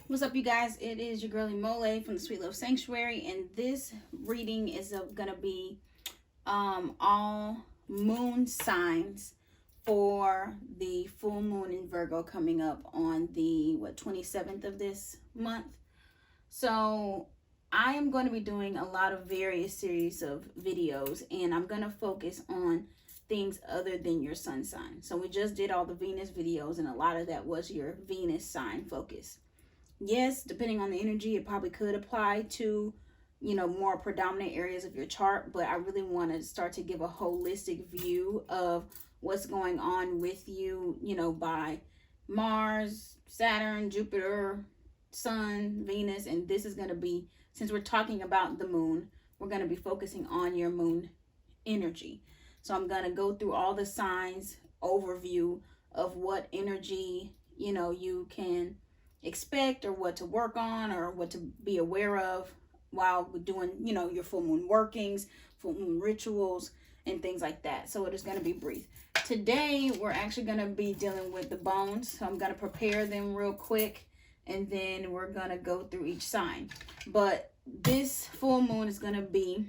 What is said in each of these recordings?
What's up, you guys? It is your girl Imole from the Sweet Love Sanctuary, and this reading is gonna be all moon signs for the full moon in Virgo coming up on the 27th of this month. So I am going to be doing a lot of various series of videos, and I'm going to focus on things other than your sun sign. So we just did all the Venus videos, and a lot of that was your Venus sign focus. Yes, depending on the energy, it probably could apply to, more predominant areas of your chart, but I really want to start to give a holistic view of what's going on with you, by Mars, Saturn, Jupiter, Sun, Venus, and this is going to be, since we're talking about the moon, we're going to be focusing on your moon energy. So I'm going to go through all the signs, overview of what energy, you can expect, or what to work on, or what to be aware of while doing, your full moon workings, full moon rituals, and things like that. So it is going to be brief. Today, we're actually going to be dealing with the bones. So I'm going to prepare them real quick, and then we're going to go through each sign. But this full moon is going to be,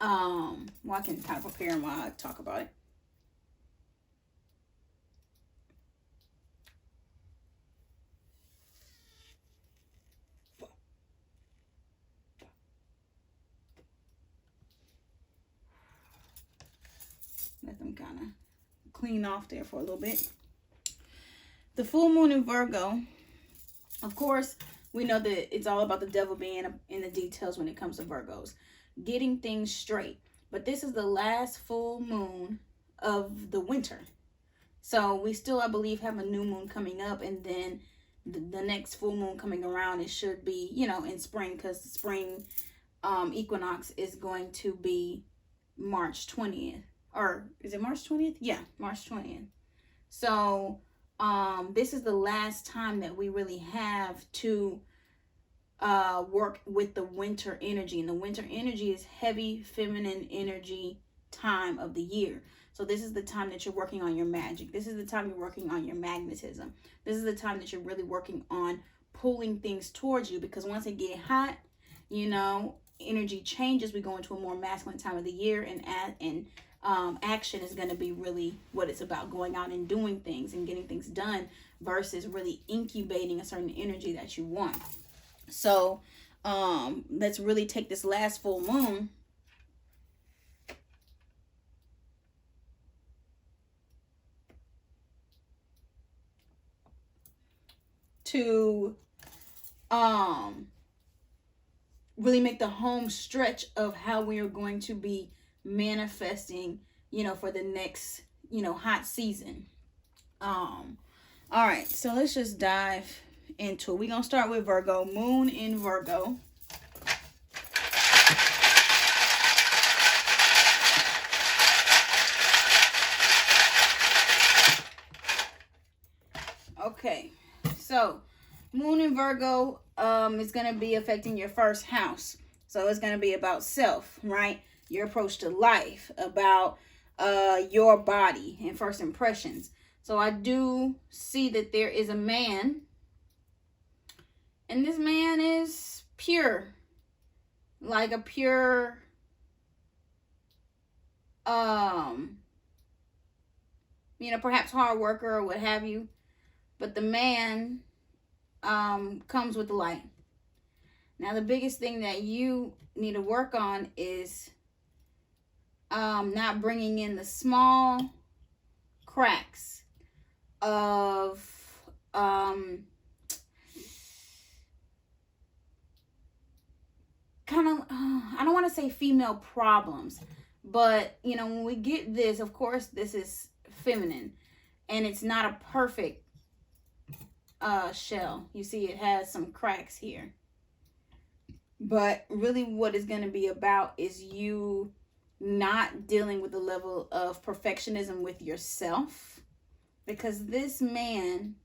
I can kind of prepare them while I talk about it. Let them kind of clean off there for a little bit. The full moon in Virgo, of course, we know that it's all about the devil being in the details when it comes to Virgos, getting things straight. But this is the last full moon of the winter. So we still, I believe, have a new moon coming up, and then the next full moon coming around, it should be, in spring, because the spring equinox is going to be March 20th. Or is it March 20th? Yeah, March 20th. So this is the last time that we really have to work with the winter energy. And the winter energy is heavy feminine energy time of the year. So this is the time that you're working on your magic. This is the time you're working on your magnetism. This is the time that you're really working on pulling things towards you, because once it get hot, energy changes. We go into a more masculine time of the year, and action is going to be really what it's about, going out and doing things and getting things done versus really incubating a certain energy that you want. So let's really take this last full moon to really make the home stretch of how we are going to be manifesting, for the next, hot season. All right, so let's just dive into it. We're gonna start with Virgo, moon in Virgo. Okay, so moon in Virgo is going to be affecting your first house. So it's going to be about self, right? Your approach to life, about your body and first impressions. So I do see that there is a man, and this man is pure, like a pure perhaps hard worker or what have you. But the man comes with the light. Now, the biggest thing that you need to work on is not bringing in the small cracks of kind of, I don't want to say female problems, but, when we get this, of course, this is feminine, and it's not a perfect shell. You see, it has some cracks here. But really what it's going to be about is you not dealing with the level of perfectionism with yourself, because this man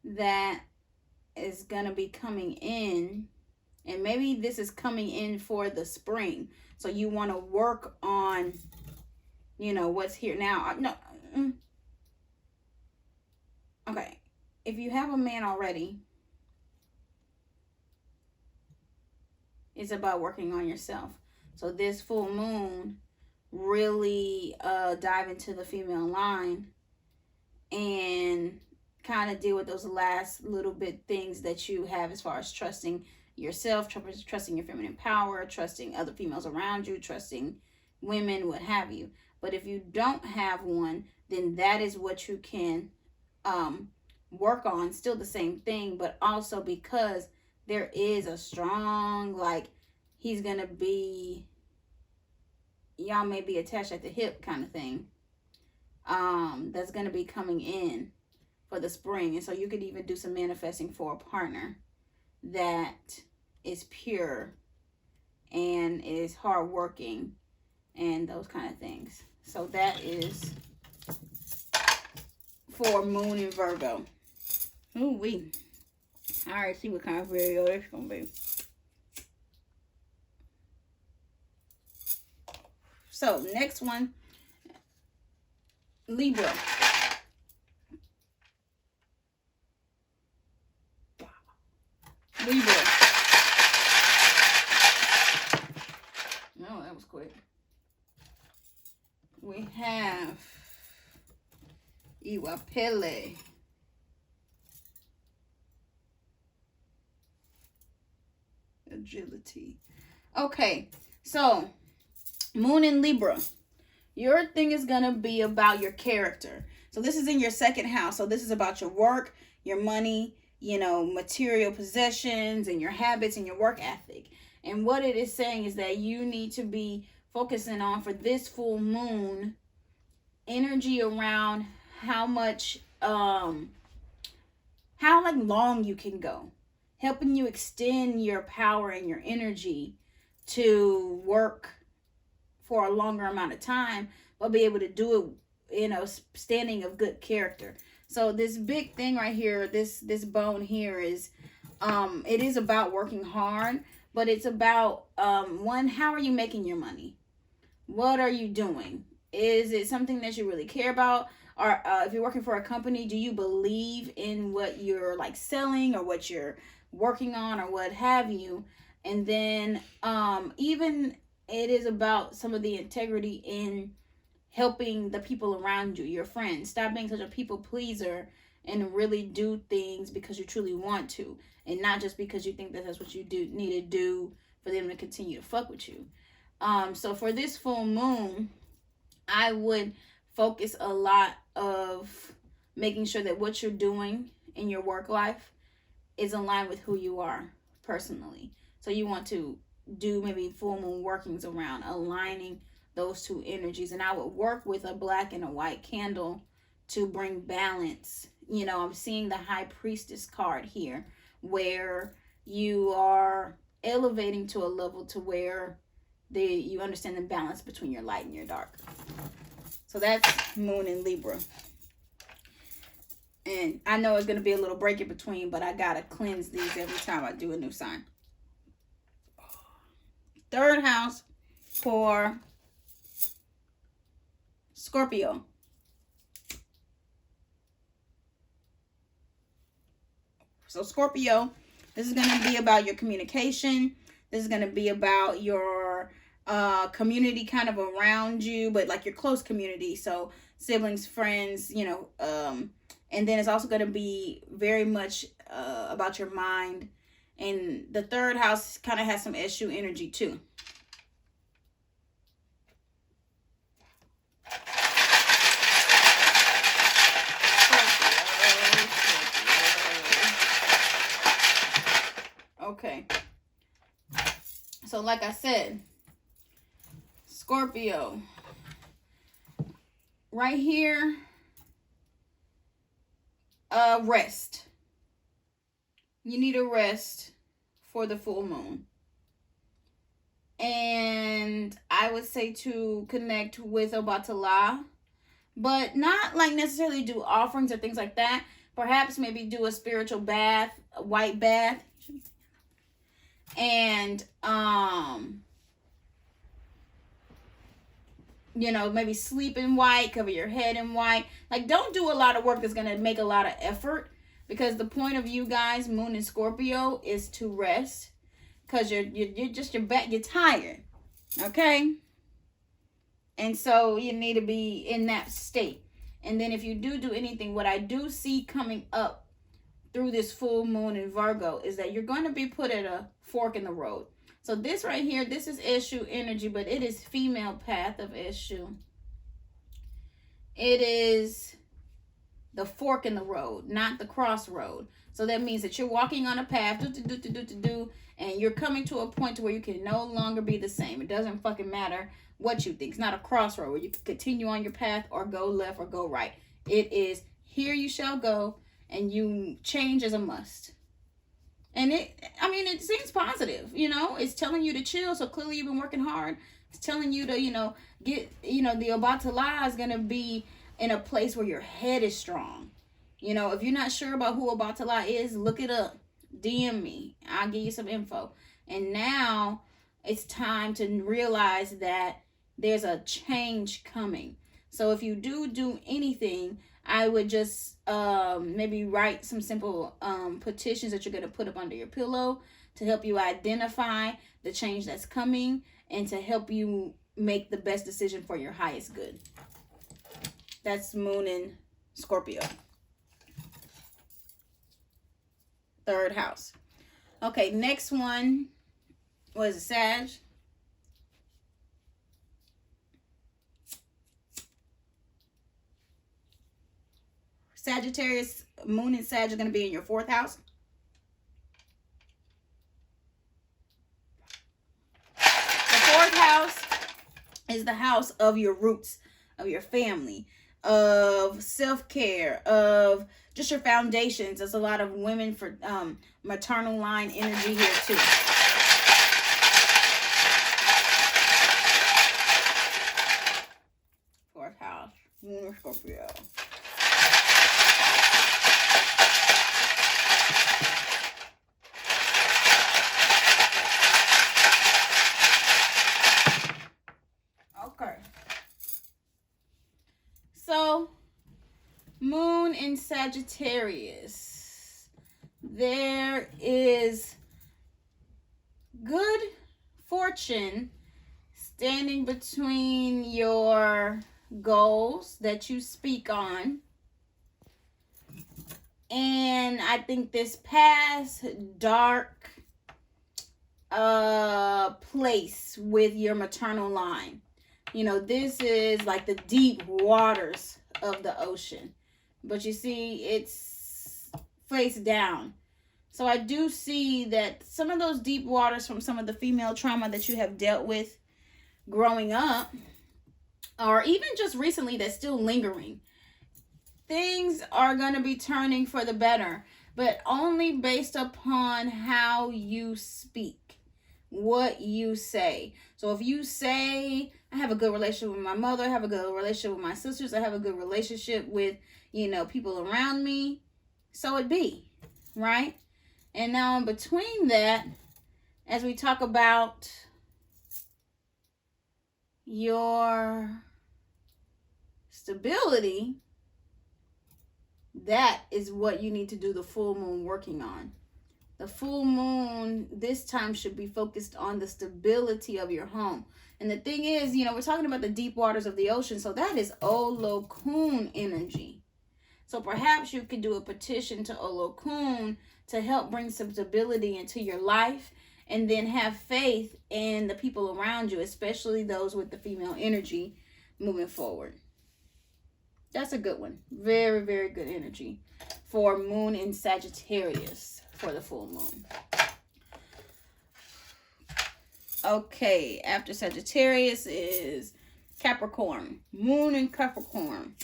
that is going to be coming in, and maybe this is coming in for the spring, so you want to work on, what's here now. No. Okay. If you have a man already, is about working on yourself. So this full moon, really dive into the female line and kind of deal with those last little bit things that you have as far as trusting yourself, trusting your feminine power, trusting other females around you, trusting women, what have you. But if you don't have one, then that is what you can work on. Still the same thing, but also because there is a strong, like, he's gonna be, y'all may be attached at the hip kind of thing, that's gonna be coming in for the spring. And so you could even do some manifesting for a partner that is pure and is hardworking and those kind of things. So that is for Moon in Virgo. Ooh wee. All right, see what kind of video that's gonna be. So next one, Libra. Libra. No, that was quick. We have Iya Ife. Agility. Okay, so Moon in Libra. Your thing is going to be about your character. So this is in your second house. So this is about your work, your money, you know, material possessions and your habits and your work ethic. And what it is saying is that you need to be focusing on, for this full moon, energy around how much, how like long you can go. Helping you extend your power and your energy to work for a longer amount of time, but be able to do it, you know, standing of good character. So this big thing right here, this bone here is, it is about working hard, but it's about, one, how are you making your money? What are you doing? Is it something that you really care about? Or if you're working for a company, do you believe in what you're like selling or what you're working on or what have you? And then even it is about some of the integrity in helping the people around you, your friends. Stop being such a people pleaser and really do things because you truly want to, and not just because you think that that's what you need to do for them to continue to fuck with you. So for this full moon, I would focus a lot of making sure that what you're doing in your work life is aligned with who you are personally. So you want to do maybe full moon workings around aligning those two energies. And I would work with a black and a white candle to bring balance. You know, I'm seeing the High Priestess card here, where you are elevating to a level to where you understand the balance between your light and your dark. So that's Moon in Libra. And I know it's going to be a little break in between, but I got to cleanse these every time I do a new sign. Third house for Scorpio. So Scorpio, this is going to be about your communication. This is going to be about your community kind of around you, but like your close community. So siblings, friends, you know, and then it's also going to be very much about your mind. And the third house kind of has some issue energy too. Okay. So like I said, Scorpio, right here, rest. You need a rest for the full moon. And I would say to connect with Obatala, but not like necessarily do offerings or things like that. Perhaps maybe do a spiritual bath, a white bath. And, you know, maybe sleep in white, cover your head in white. Like, don't do a lot of work that's going to make a lot of effort. Because the point of you guys, Moon and Scorpio, is to rest, because you're tired, okay? And so you need to be in that state. And then if you do anything, what I do see coming up through this full moon in Virgo is that you're going to be put at a fork in the road. So this right here, this is issue energy, but it is female path of issue. It is the fork in the road, not the crossroad. So that means that you're walking on a path, and you're coming to a point to where you can no longer be the same. It doesn't fucking matter what you think. It's not a crossroad where you can continue on your path or go left or go right. It is here you shall go, and you change as a must. And it seems positive, it's telling you to chill. So clearly you've been working hard. It's telling you to, get, the about to lie is going to be in a place where your head is strong. If you're not sure about who about to lie is, look it up. DM me. I'll give you some info. And now it's time to realize that there's a change coming. So if you do anything, I would just maybe write some simple petitions that you're going to put up under your pillow to help you identify the change that's coming and to help you make the best decision for your highest good. That's moon in Scorpio. 3rd house. Okay, next one was Sag. Sagittarius, moon and Sag are going to be in your 4th house. The 4th house is the house of your roots, of your family, of self-care, of just your foundations. There's a lot of women for maternal line energy here too. Fourth house, moon Scorpio. So, moon in Sagittarius, there is good fortune standing between your goals that you speak on. And I think this past dark place with your maternal line. This is like the deep waters of the ocean. But you see, it's face down. So I do see that some of those deep waters from some of the female trauma that you have dealt with growing up, or even just recently that's still lingering, things are going to be turning for the better. But only based upon how you speak, what you say. So if you say, I have a good relationship with my mother, I have a good relationship with my sisters, I have a good relationship with, people around me, so it be, right? And now in between that, as we talk about your stability, that is what you need to do the full moon working on. The full moon this time should be focused on the stability of your home. And the thing is, we're talking about the deep waters of the ocean. So that is Olokun energy. So perhaps you could do a petition to Olokun to help bring some stability into your life. And then have faith in the people around you, especially those with the female energy moving forward. That's a good one. Very, very good energy for moon in Sagittarius for the full moon. Okay, after Sagittarius is Capricorn. Moon in Capricorn.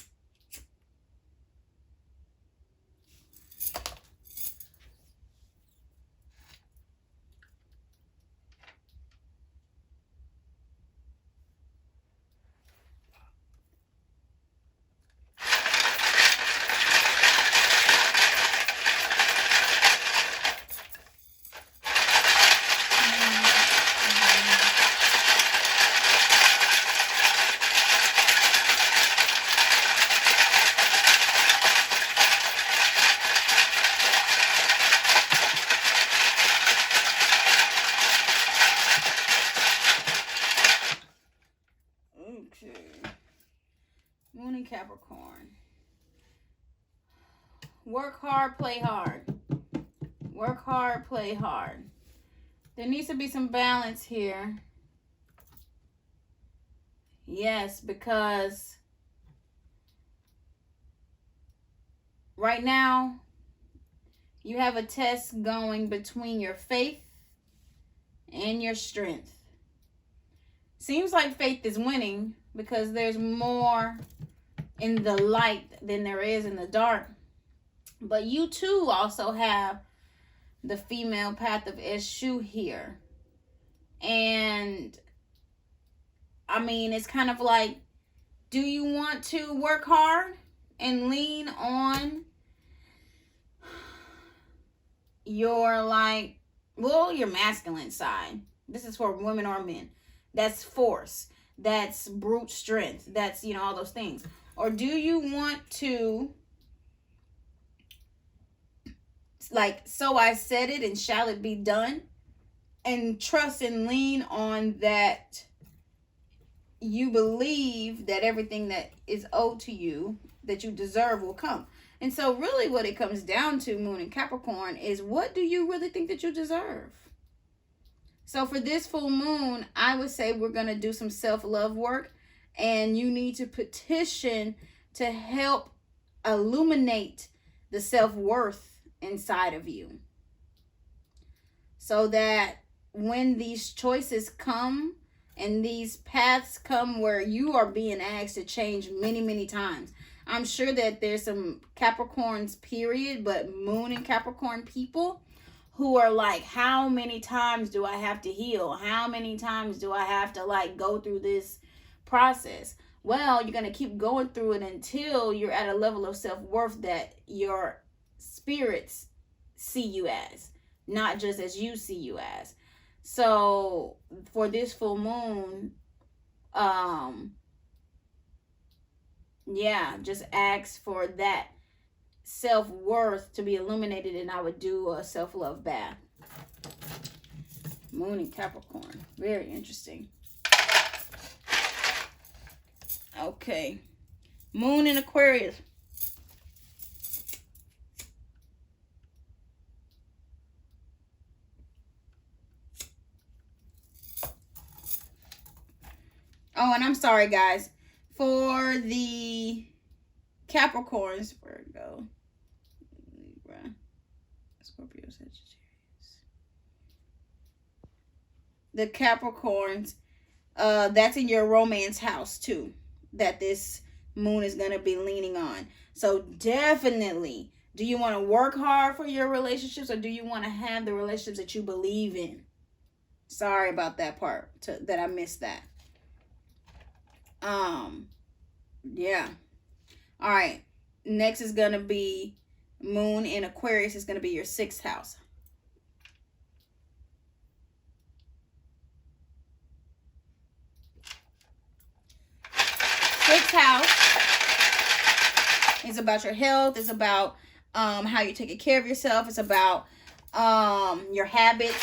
Work hard, play hard. Work hard, play hard. There needs to be some balance here. Yes, because right now you have a test going between your faith and your strength. Seems like faith is winning because there's more in the light than there is in the dark. But you too also have the female path of Eshu here. And I mean, it's kind of like, do you want to work hard and lean on your your masculine side? This is for women or men. That's force. That's brute strength. That's, all those things. Or do you want to, so I said it and shall it be done, and trust and lean on that you believe that everything that is owed to you, that you deserve, will come. And so really what it comes down to, Moon and Capricorn, is what do you really think that you deserve? So for this full moon, I would say we're going to do some self-love work, and you need to petition to help illuminate the self-worth inside of you, so that when these choices come and these paths come where you are being asked to change many, many times. I'm sure that there's some Capricorns, period, but Moon and Capricorn people who are like, how many times do I have to heal? How many times do I have to go through this process? Well, you're going to keep going through it until you're at a level of self-worth that your spirits see you as, not just as you see you as. So for this full moon, just ask for that self-worth to be illuminated, and I would do a self-love bath. Moon and Capricorn. Very interesting. Okay. Moon in Aquarius. Oh, and I'm sorry, guys. For the Capricorns, Virgo, Libra, Scorpio, Sagittarius. The Capricorns, that's in your romance house too, that this moon is going to be leaning on. So definitely, do you want to work hard for your relationships, or do you want to have the relationships that you believe in? Sorry about that part, that I missed that. Yeah. All right. Next is going to be Moon in Aquarius. Is going to be your 6th house. Sixth house is about your health. It's about how you're taking care of yourself. It's about your habits.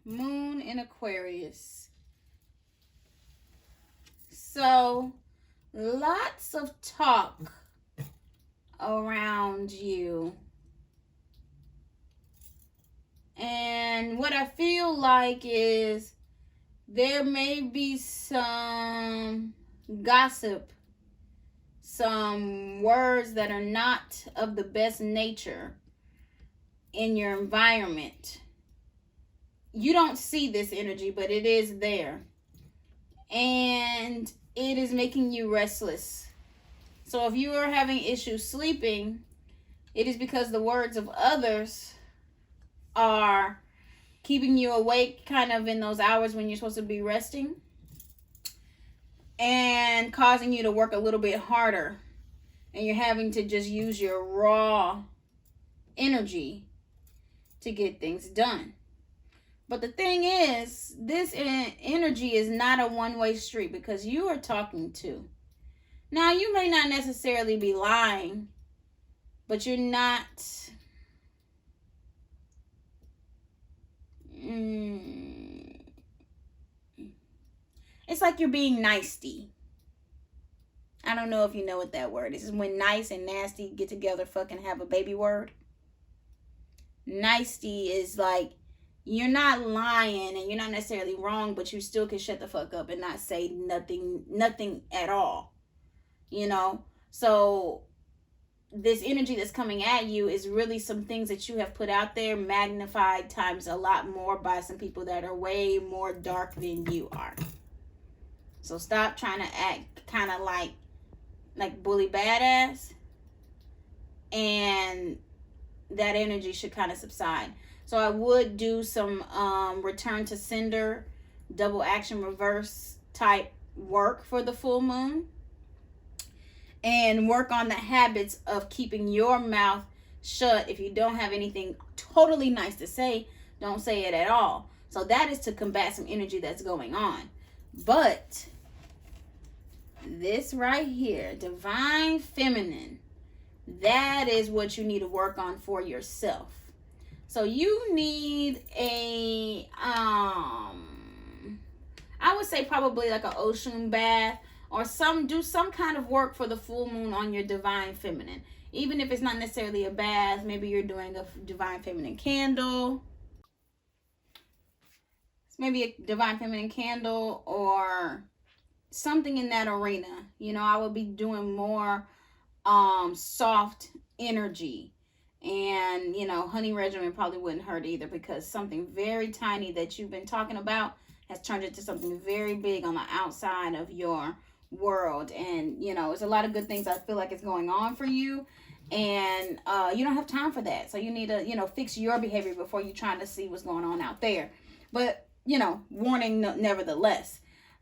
Moon in Aquarius. So, lots of talk around you. And what I feel like is there may be some gossip, some words that are not of the best nature in your environment. You don't see this energy, but it is there. And it is making you restless. So if you are having issues sleeping, it is because the words of others are keeping you awake kind of in those hours when you're supposed to be resting, and causing you to work a little bit harder and you're having to just use your raw energy to get things done. But the thing is, this energy is not a one-way street, because you are talking to. Now, you may not necessarily be lying, but you're not. It's like you're being nasty. I don't know if you know what that word is. It's when nice and nasty get together, fucking have a baby word. Nasty is like, you're not lying and you're not necessarily wrong, but you still can shut the fuck up and not say nothing at all. You know? So this energy that's coming at you is really some things that you have put out there, magnified times a lot more by some people that are way more dark than you are. So stop trying to act kind of like bully badass, and that energy should kind of subside. So I would do some return to sender, double action reverse type work for the full moon, and work on the habits of keeping your mouth shut. If you don't have anything totally nice to say, don't say it at all. So that is to combat some energy that's going on. But this right here, divine feminine, that is what you need to work on for yourself. So you need a I would say probably like an ocean bath, or do some kind of work for the full moon on your divine feminine. Even if it's not necessarily a bath, maybe you're doing a divine feminine candle. Maybe a divine feminine candle or something in that arena. You know, I would be doing more soft energy, and you know, honey regimen probably wouldn't hurt either, because something very tiny that you've been talking about has turned into something very big on the outside of your world. And you know, there's a lot of good things I feel like is going on for you, and you don't have time for that. So you need to, you know, fix your behavior before you're trying to see what's going on out there. But you know, warning nevertheless.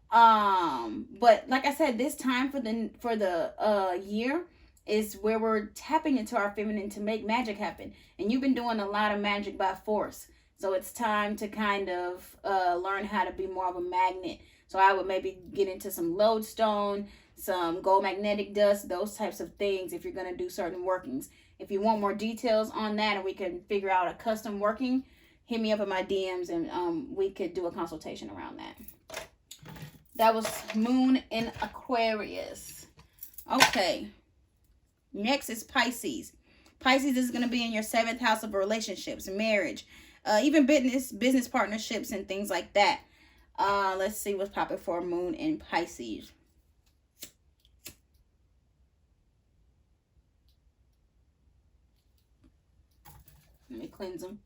But like I said, this time for the year is where we're tapping into our feminine to make magic happen. And you've been doing a lot of magic by force. So it's time to kind of learn how to be more of a magnet. So I would maybe get into some lodestone, some gold magnetic dust, those types of things if you're going to do certain workings. If you want more details on that and we can figure out a custom working, hit me up in my DMs and we could do a consultation around that. That was Moon in Aquarius. Okay. Next is Pisces. Pisces is going to be in your 7th house of relationships, marriage, even business partnerships and things like that. Let's see what's popping for Moon in Pisces. Let me cleanse them.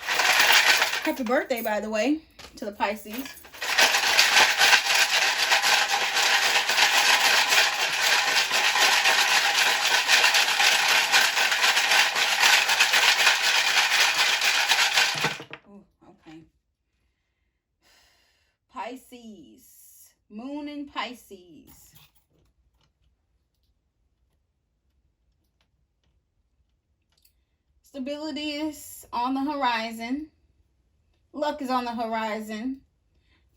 Happy birthday, by the way, to the Pisces. Ooh, okay. Pisces. Moon in Pisces. Stability is on the horizon. Luck is on the horizon.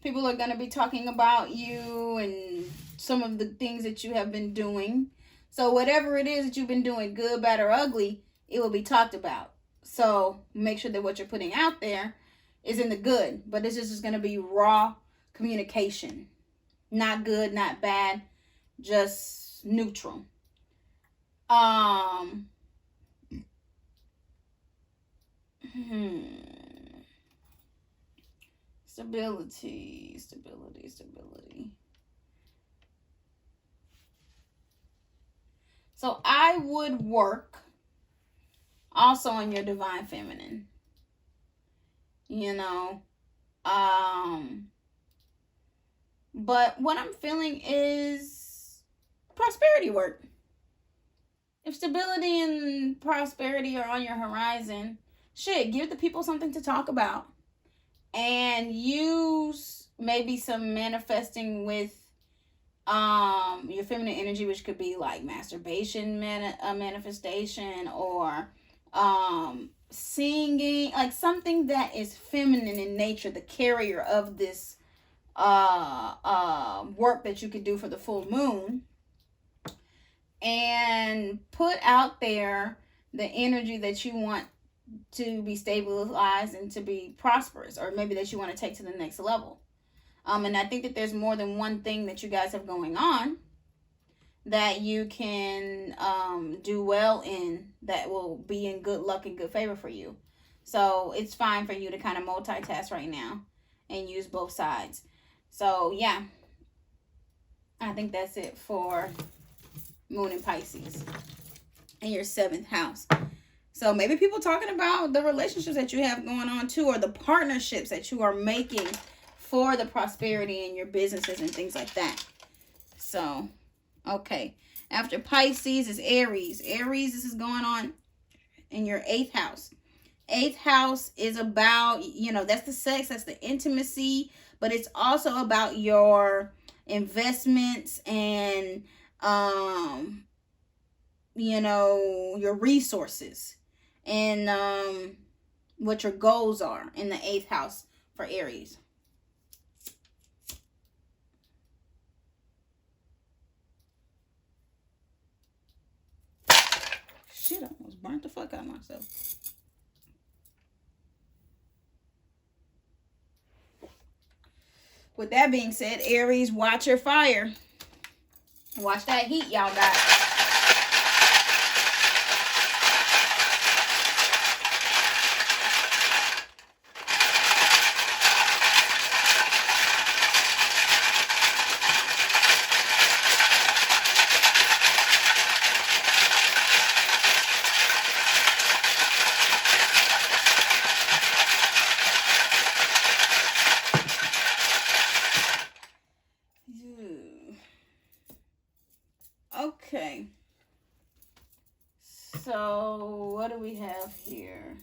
People are going to be talking about you and some of the things that you have been doing. So whatever it is that you've been doing, good, bad, or ugly, it will be talked about. So make sure that what you're putting out there is in the good. But this is just going to be raw communication. Not good, not bad, just neutral. Stability. So I would work also on your divine feminine. You know, but what I'm feeling is prosperity work. If stability and prosperity are on your horizon, shit, give the people something to talk about. And use maybe some manifesting with your feminine energy, which could be like masturbation manifestation, or singing, like something that is feminine in nature, the carrier of this work that you could do for the full moon, and put out there the energy that you want to be stabilized and to be prosperous, or maybe that you want to take to the next level. And I think that there's more than one thing that you guys have going on that you can do well in, that will be in good luck and good favor for you. So it's fine for you to kind of multitask right now and use both sides. So yeah, I think that's it for Moon in Pisces in your 7th house. So maybe people talking about the relationships that you have going on too, or the partnerships that you are making for the prosperity in your businesses and things like that. So, okay. After Pisces is Aries. Aries, this is going on in your 8th house. 8th house is about, you know, that's the sex, that's the intimacy, but it's also about your investments and, you know, your resources and what your goals are in the 8th house for Aries. Shit, I almost burnt the fuck out of myself. With that being said, Aries, watch your fire. Watch that heat y'all got. Okay. So, what do we have here?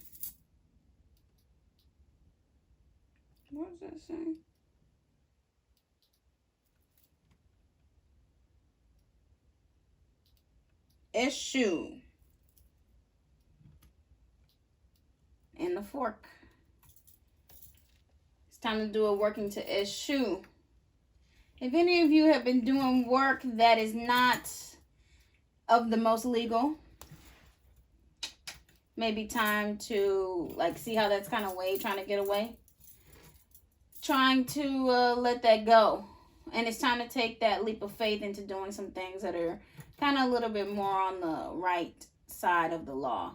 What does that say? Issue. And the fork. It's time to do a working to issue. If any of you have been doing work that is not of the most legal, maybe time to like see how that's kind of way trying to get away, trying to let that go. And it's time to take that leap of faith into doing some things that are kind of a little bit more on the right side of the law.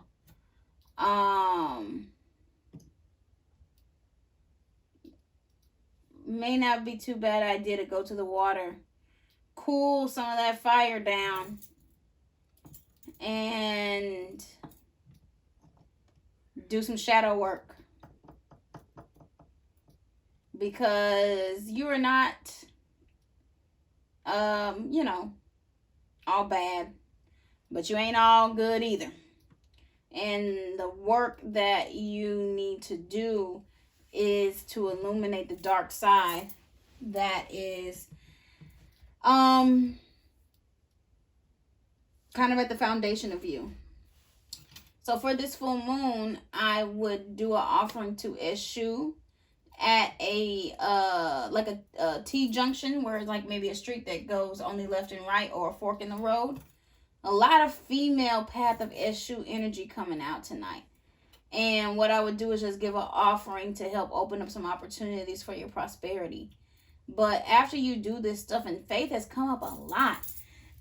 May not be too bad idea to go to the water, cool some of that fire down, and do some shadow work, because you are not you know, all bad, but you ain't all good either. And the work that you need to do is to illuminate the dark side that is kind of at the foundation of you. So for this full moon, I would do an offering to Eshu at a like a T-junction, where it's like maybe a street that goes only left and right, or a fork in the road. A lot of female path of Eshu energy coming out tonight. And what I would do is just give an offering to help open up some opportunities for your prosperity. But after you do this stuff, and faith has come up a lot.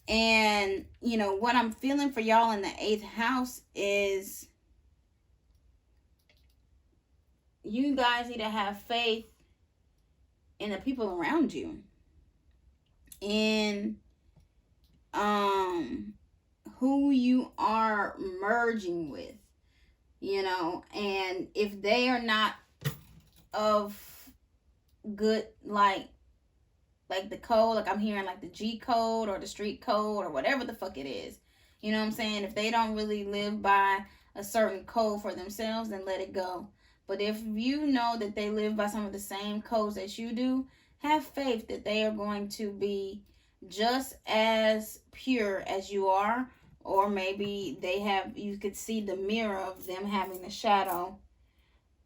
And, you know, what I'm feeling for y'all in the 8th house is you guys need to have faith in the people around you. In who you are merging with. You know, and if they are not of good, like the code, like I'm hearing like the G code or the street code or whatever the fuck it is, you know what I'm saying? If they don't really live by a certain code for themselves, then let it go. But if you know that they live by some of the same codes that you do, have faith that they are going to be just as pure as you are, or maybe they have, you could see the mirror of them having the shadow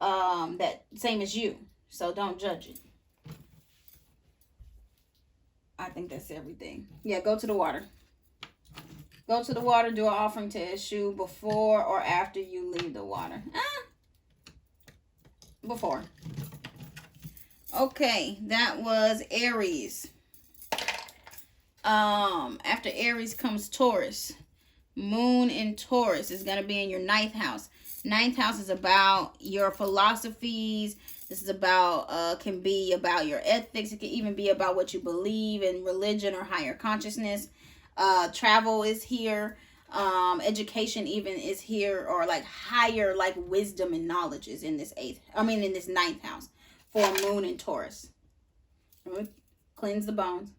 that same as you. So don't judge it. I think that's everything. Yeah, go to the water. Go to the water, do an offering to Eshu before or after you leave the water. Before. Okay, that was Aries. After Aries comes Taurus. Moon in Taurus is going to be in your 9th house. 9th house is about your philosophies. This is about, can be about your ethics. It can even be about what you believe in religion or higher consciousness. Travel is here. Education even is here, or like higher, like wisdom and knowledge is in this in this 9th house for Moon in Taurus. Cleanse the bones.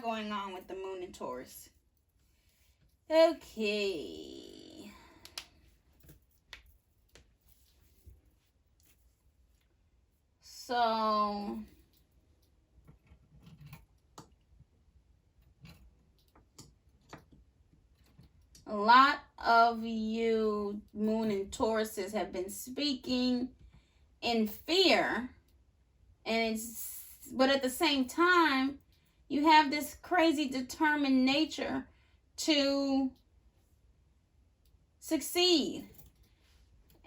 Going on with the Moon in Taurus. Okay. So a lot of you Moon in Tauruses have been speaking in fear, and but at the same time you have this crazy determined nature to succeed.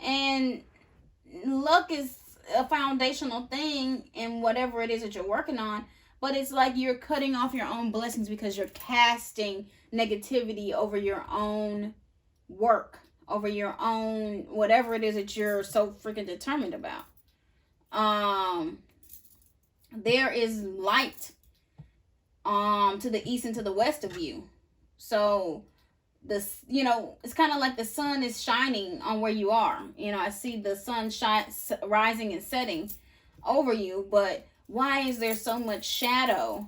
And luck is a foundational thing in whatever it is that you're working on. But it's like you're cutting off your own blessings because you're casting negativity over your own work, over your own whatever it is that you're so freaking determined about. There is light to the east and to the west of you. So this, it's kind of like the sun is shining on where you are. I see the sun rising and setting over you, but why is there so much shadow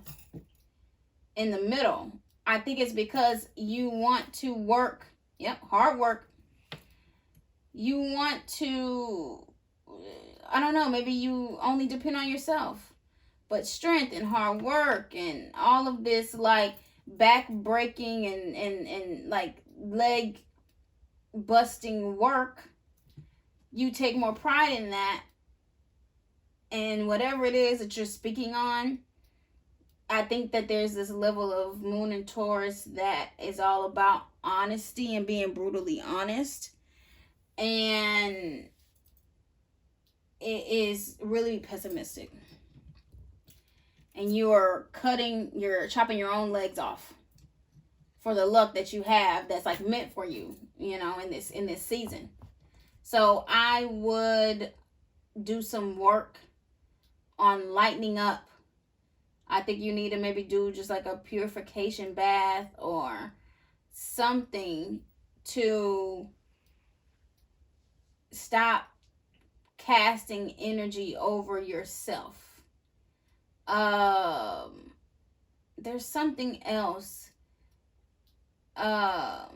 in the middle? I think it's because you want to work. Yep, hard work. You want to, I don't know, maybe you only depend on yourself. But strength and hard work and all of this like back breaking and like leg busting work, you take more pride in that. And whatever it is that you're speaking on, I think that there's this level of Moon in Taurus that is all about honesty and being brutally honest. And it is really pessimistic. And you're chopping your own legs off for the luck that you have that's like meant for you, in this season. So I would do some work on lightening up. I think you need to maybe do just like a purification bath or something to stop casting energy over yourself. There's something else that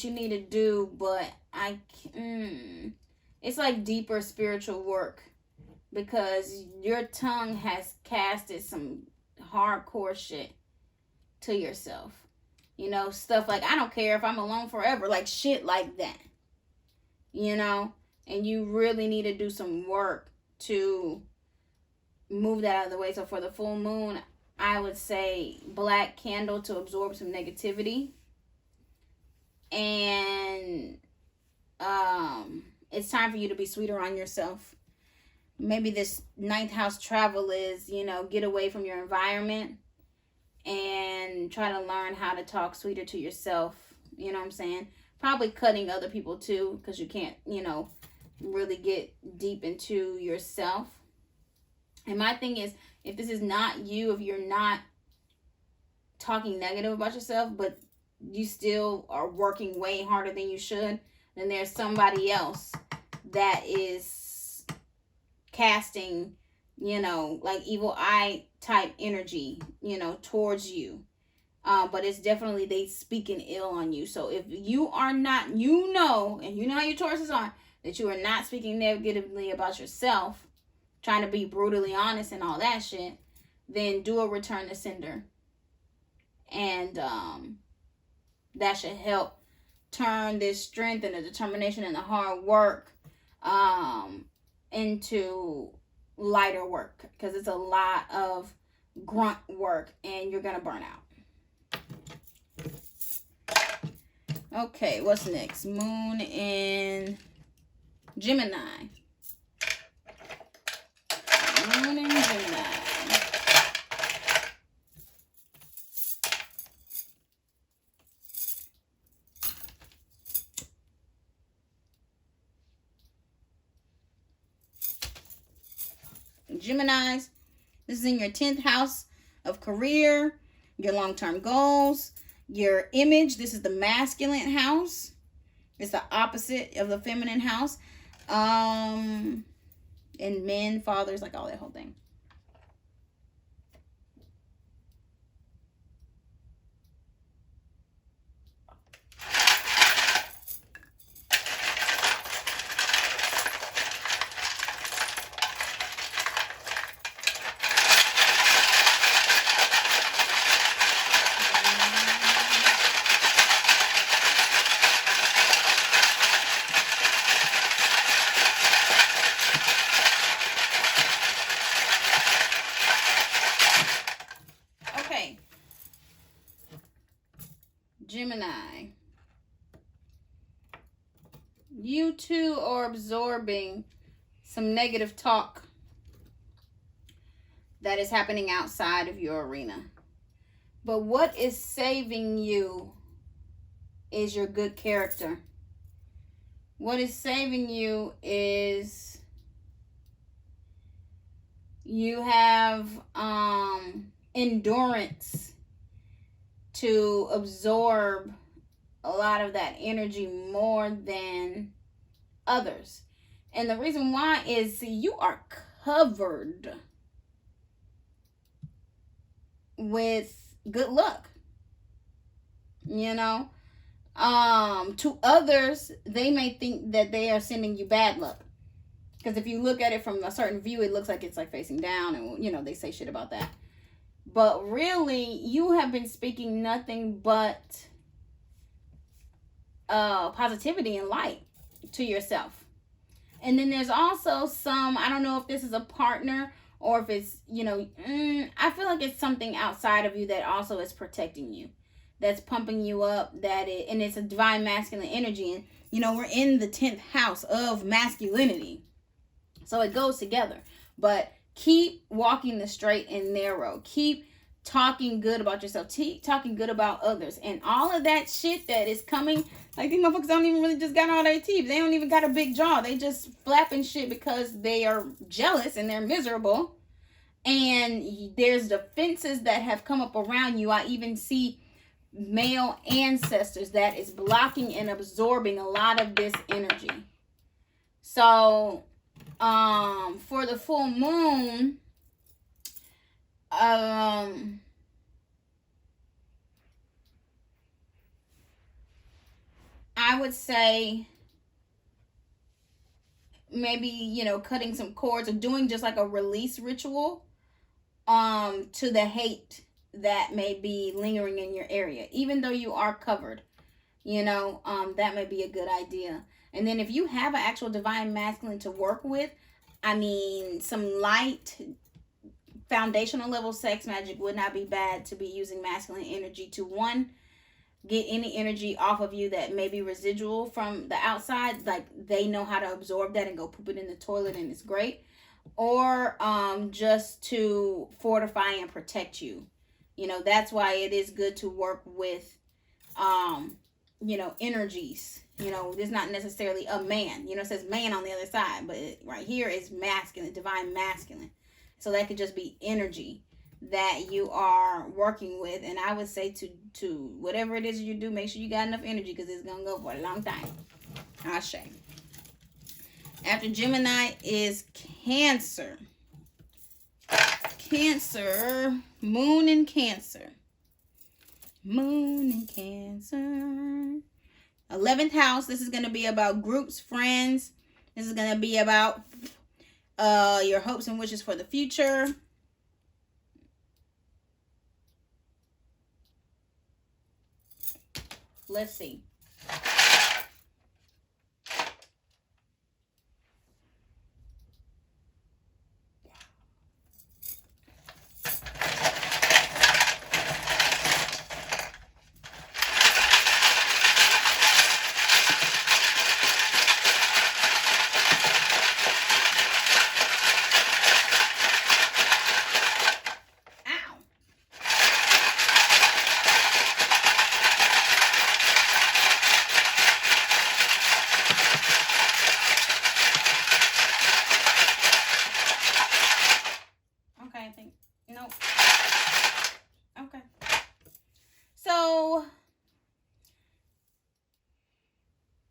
you need to do, but it's like deeper spiritual work, because your tongue has casted some hardcore shit to yourself. Stuff like, I don't care if I'm alone forever, like shit like that. And you really need to do some work to move that out of the way. So for the full moon, I would say black candle to absorb some negativity. And it's time for you to be sweeter on yourself. Maybe this ninth house travel is, you know, get away from your environment and try to learn how to talk sweeter to yourself. You know what I'm saying? Probably cutting other people too, because you can't, you know, really get deep into yourself. And my thing is, if this is not you, if you're not talking negative about yourself, but you still are working way harder than you should, then there's somebody else that is casting, you know, like evil eye type energy, you know, towards you. But it's definitely they speaking ill on you. So if you are not, you know, and you know how your Tauruses are, that you are not speaking negatively about yourself, trying to be brutally honest and all that shit, then do a return to sender. And that should help turn this strength and the determination and the hard work into lighter work, because it's a lot of grunt work and you're gonna burn out. Okay, what's next? Moon in Gemini. Moon in Gemini. Geminis, this is in your 10th house of career, your long-term goals, your image. This is the masculine house. It's the opposite of the feminine house. And men, fathers, like all that whole thing. Gemini, you too are absorbing some negative talk that is happening outside of your arena. But what is saving you is your good character. What is saving you is you have endurance to absorb a lot of that energy more than others. And the reason why is you are covered with good luck. You know, to others, they may think that they are sending you bad luck. Because if you look at it from a certain view, it looks like it's like facing down, and, you know, they say shit about that. But really, you have been speaking nothing but positivity and light to yourself. And then there's also some, I don't know if this is a partner or if it's, you know, I feel like it's something outside of you that also is protecting you, that's pumping you up, and it's a divine masculine energy. And, you know, we're in the 10th house of masculinity, so it goes together. But keep walking the straight and narrow. Keep talking good about yourself. Keep talking good about others. And all of that shit that is coming, like, these motherfuckers don't even really just got all their teeth. They don't even got a big jaw. They just flapping shit because they are jealous and they're miserable. And there's defenses that have come up around you. I even see male ancestors that is blocking and absorbing a lot of this energy. So for the full moon, I would say maybe, you know, cutting some cords or doing just like a release ritual to the hate that may be lingering in your area, even though you are covered, you know, that may be a good idea. And then if you have an actual divine masculine to work with, I mean, some light foundational level sex magic would not be bad to be using masculine energy to, one, get any energy off of you that may be residual from the outside. Like they know how to absorb that and go poop it in the toilet and it's great. Or just to fortify and protect you. You know, that's why it is good to work with, you know, energies. You know, there's not necessarily a man. You know, it says man on the other side, but right here is masculine, divine masculine. So that could just be energy that you are working with. And I would say to whatever it is you do, make sure you got enough energy, because it's going to go for a long time. Ashe. After Gemini is Cancer. Cancer. Moon in Cancer. Moon in Cancer. 11th house. This is going to be about groups, friends. This is going to be about your hopes and wishes for the future. Let's see.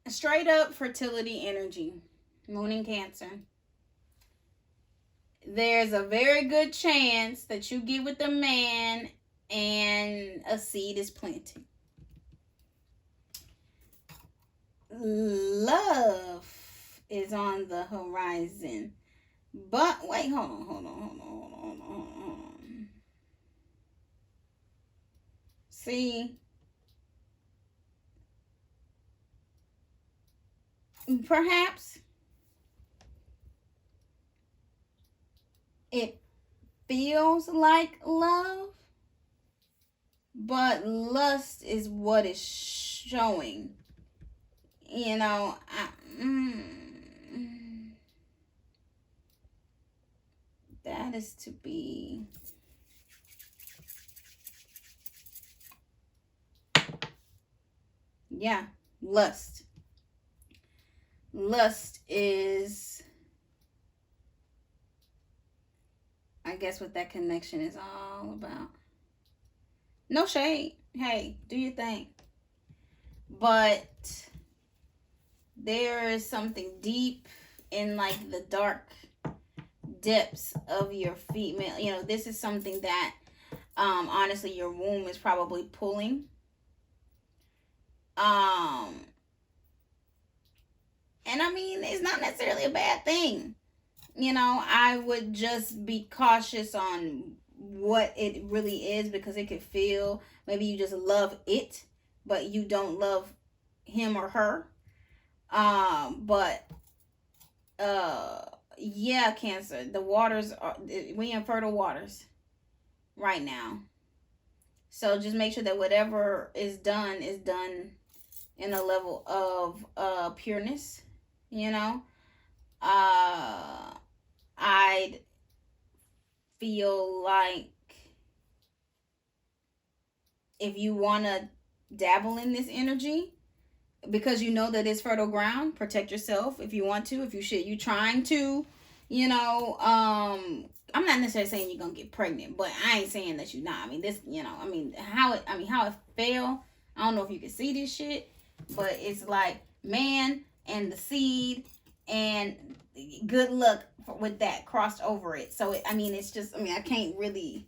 Straight up fertility energy, Moon in Cancer. There's a very good chance that you get with a man and a seed is planted. Love is on the horizon. But wait, hold on. See, perhaps it feels like love, but lust is what is showing. You know, that is to be... Yeah, lust. Lust is, I guess, what that connection is all about. No shade. Hey, do your thing. But there is something deep in like the dark depths of your female. You know, this is something that honestly your womb is probably pulling. And I mean, it's not necessarily a bad thing. You know, I would just be cautious on what it really is, because it could feel, maybe you just love it, but you don't love him or her. Yeah, Cancer, the waters are, we in fertile waters right now. So just make sure that whatever is done in a level of pureness. You know, I'd feel like if you want to dabble in this energy, because you know that it's fertile ground, protect yourself if you want to. If you trying to, you know, I'm not necessarily saying you're gonna get pregnant, but I ain't saying that you're not. I mean, this, you know, how it fell. I don't know if you can see this shit, but it's like man and the seed, and good luck with that crossed over it. So it's just, I can't really,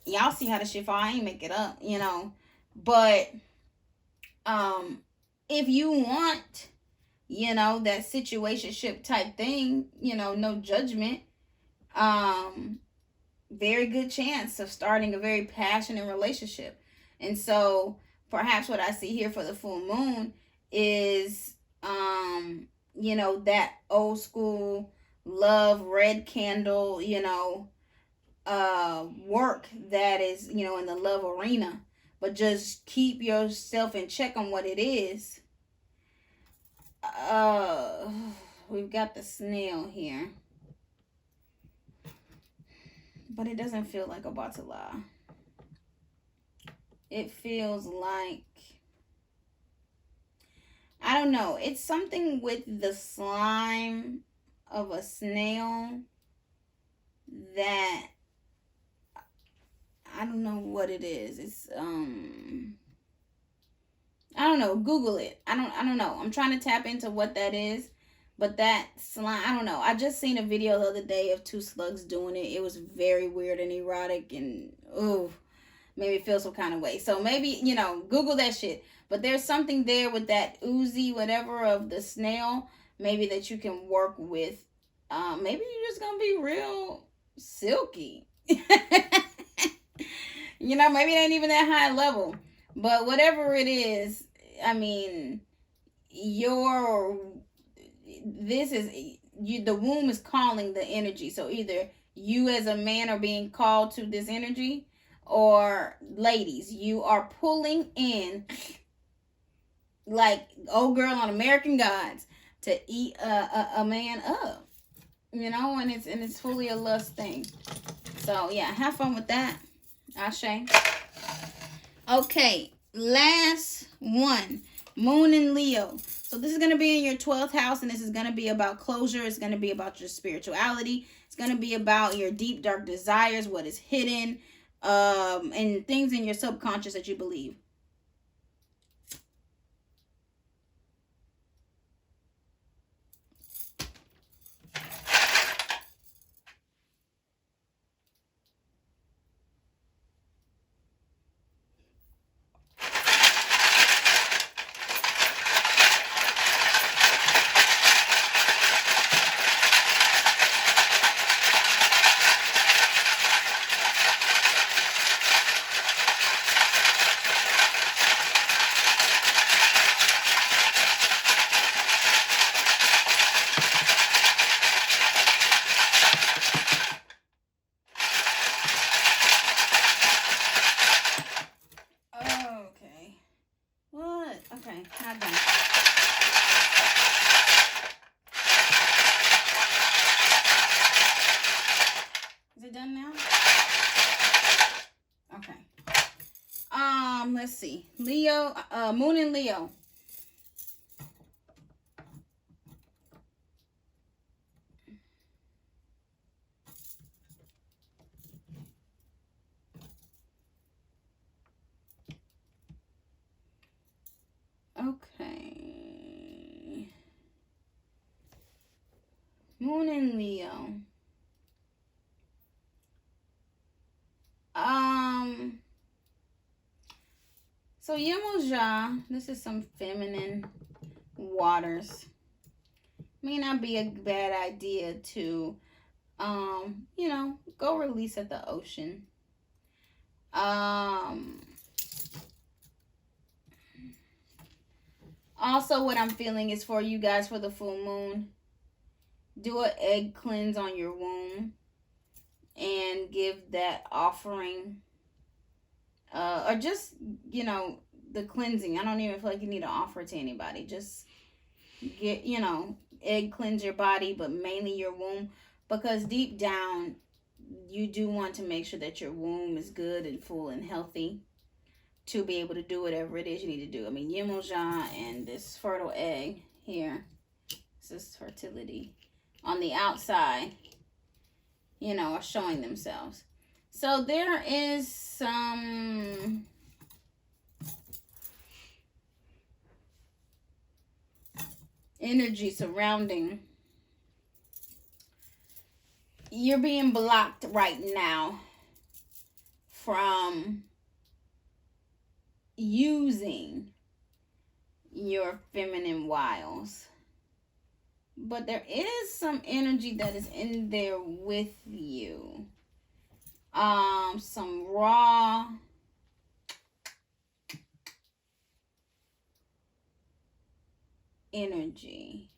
y'all see how the shit fall. I ain't make it up, you know. But if you want, you know, that situationship type thing, you know, no judgment, very good chance of starting a very passionate relationship. And so perhaps what I see here for the full moon is you know, that old school love, red candle, you know, work that is, you know, in the love arena. but just keep yourself in check on what it is. We've got the snail here, but it doesn't feel like a batala. It feels like, I don't know, it's something with the slime of a snail that I don't know what it is. It's I don't know. Google it. I don't know. I'm trying to tap into what that is, but that slime, I don't know. I just seen a video the other day of two slugs doing it. It was very weird and erotic, and made me feel some kind of way. So maybe, you know, Google that shit. But there's something there with that oozy whatever of the snail, maybe that you can work with. Maybe you're just gonna be real silky. You know, maybe it ain't even that high level. But whatever it is, I mean, the womb is calling the energy. So either you as a man are being called to this energy, or ladies, you are pulling in like old girl on American Gods to eat a man up. You know, and it's fully a lust thing. So yeah, have fun with that. Ashe. Okay, last one. Moon in Leo. So this is going to be in your 12th house, and this is going to be about closure. It's going to be about your spirituality. It's going to be about your deep, dark desires, what is hidden, and things in your subconscious that you believe. Let's see. Leo, Moon in Leo. Okay. Moon in Leo. So Yemoja, this is some feminine waters. May not be a bad idea to, you know, go release at the ocean. Also, what I'm feeling is for you guys for the full moon, do an egg cleanse on your womb and give that offering. Or just, you know, the cleansing. I don't even feel like you need to offer it to anybody. Just get, you know, egg cleanse your body, but mainly your womb. Because deep down, you do want to make sure that your womb is good and full and healthy to be able to do whatever it is you need to do. I mean, Yemoja and this fertile egg here. This is fertility. On the outside, you know, are showing themselves. So there is some energy surrounding. You're being blocked right now from using your feminine wiles. But there is some energy that is in there with you. Some raw energy.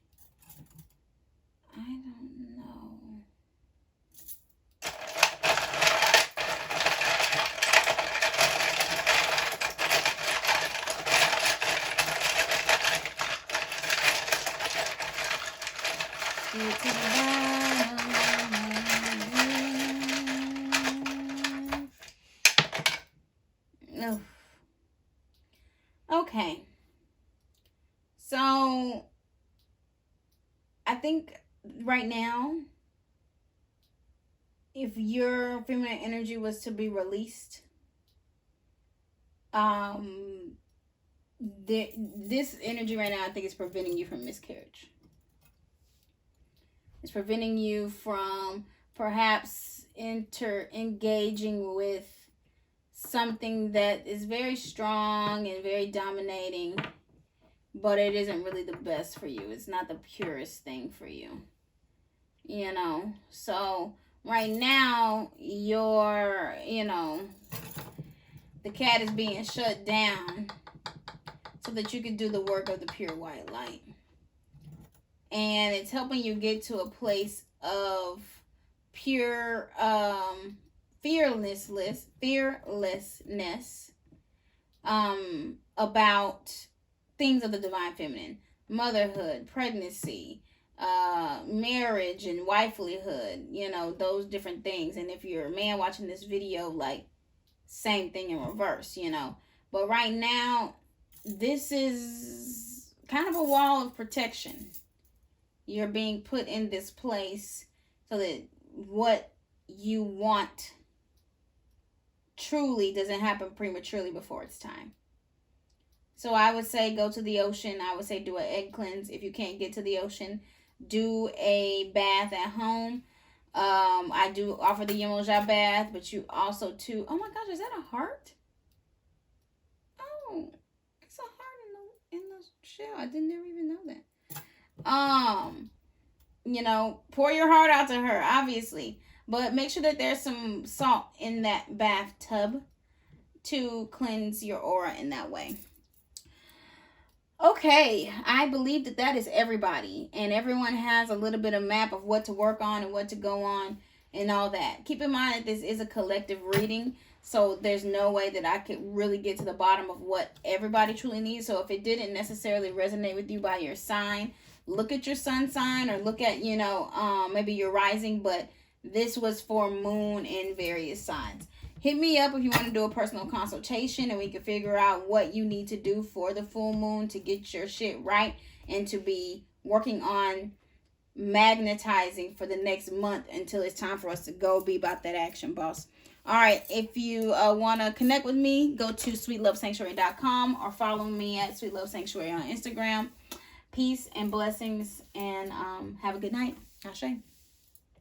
I don't know. get to the bottom. Okay. So, I think right now, if your feminine energy was to be released, this energy right now, I think, is preventing you from miscarriage. It's preventing you from perhaps engaging with something that is very strong and very dominating, but it isn't really the best for you. It's not the purest thing for you. You know, so right now, the cat is being shut down so that you can do the work of the pure white light. And it's helping you get to a place of pure fearlessness about things of the divine feminine, motherhood, pregnancy, marriage and wifelyhood, those different things. And if you're a man watching this video, like, same thing in reverse, but right now this is kind of a wall of protection. You're being put in this place so that what you want truly doesn't happen prematurely before it's time. So I would say go to the ocean. I would say do an egg cleanse. If you can't get to the ocean, do a bath at home. I do offer the Yemoja bath, but you also too. Oh my gosh, is that a heart? Oh, it's a heart in the shell. I didn't even know that. Pour your heart out to her, obviously, but make sure that there's some salt in that bathtub to cleanse your aura in that way. Okay, I believe that is everybody, and everyone has a little bit of map of what to work on and what to go on and all that. Keep in mind that this is a collective reading, so there's no way that I could really get to the bottom of what everybody truly needs. So if it didn't necessarily resonate with you by your sign, look at your sun sign or look at, maybe your rising, but this was for moon and various signs. Hit me up if you want to do a personal consultation and we can figure out what you need to do for the full moon to get your shit right and to be working on magnetizing for the next month until it's time for us to go be about that action, boss. All right, if you want to connect with me, go to sweetlovesanctuary.com or follow me at Sweet Love Sanctuary on Instagram. Peace and blessings, and have a good night. Ashe.